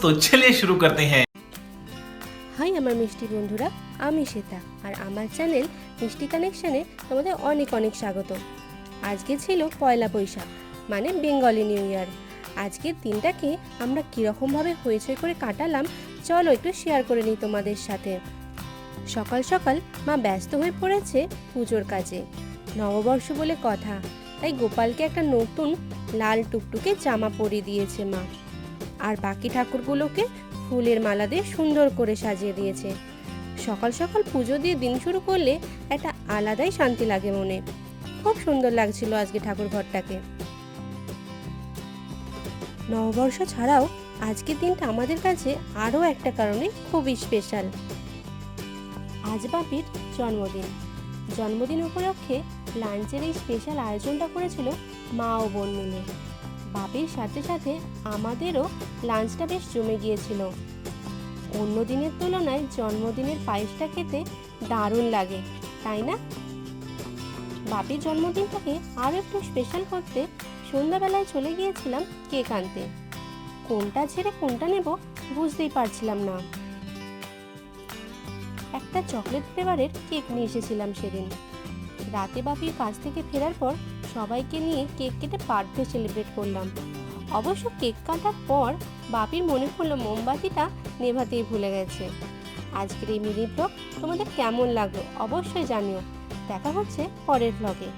तो चलिए शुरू करते हैं। হাই আমার মিষ্টি বন্ধুরা, আমি শ্বেতা আর আমার চ্যানেল মিষ্টি কানেকশনে তোমাদের অনেক অনেক স্বাগত। আজকে ছিল পয়লা বৈশাখ, মানে বেঙ্গলি নিউ ইয়ার। আজকের দিনটাকে আমরা কীরকমভাবে হইচই করে কাটালাম চলো একটু শেয়ার করে নিই তোমাদের সাথে। সকাল সকাল মা ব্যস্ত হয়ে পড়েছে পুজোর কাজে। নববর্ষ বলে কথা, তাই গোপালকে একটা নতুন লাল টুকটুকে জামা পরিয়ে দিয়েছে মা, আর বাকি ঠাকুরগুলোকে ফুলের মালা দিয়ে সুন্দর করে সাজিয়ে দিয়েছে। সকাল সকাল পুজো দিয়ে দিন শুরু করলে একটা আলাদাই শান্তি লাগে মনে। খুব সুন্দর লাগছিল আজকে ঠাকুর ঘরটাকে। নববর্ষ ছাড়াও আজকের দিনটা আমাদের কাছে আরও একটা কারণে খুবই স্পেশাল। আজ বাপির জন্মদিন। জন্মদিন উপলক্ষে লাঞ্চের এই স্পেশাল আয়োজনটা করেছিল মা ও বোন মিলে। বাপির সাথে সাথে আমাদেরও লাঞ্চটা বেশ জমে গিয়েছিল। অন্য দিনের তুলনায় জন্মদিনের পায়েসটা খেতে দারুণ লাগে, তাই না? বাপির জন্মদিনটাকে আরও একটু স্পেশাল করতে সন্ধ্যাবেলায় চলে গিয়েছিলাম কেক আনতে। কোনটা ছেড়ে কোনটা নেব বুঝতেই পারছিলাম না। একটা চকলেট ফ্লেভারের কেক নিয়ে এসেছিলাম সেদিন। রাতে বাপির কাছ থেকে ফেরার পর সবাইকে নিয়ে কেক কেটে বার্থডে সেলিব্রেট করলাম। অবশ্য কেক কাটার পর বাপির মনে পড়লো মোমবাতিটা নেভাতেই ভুলে গেছে। আজকের এই মিনি ব্লগ তোমাদের কেমন লাগলো অবশ্যই জানিও। দেখা হচ্ছে পরের ব্লগে।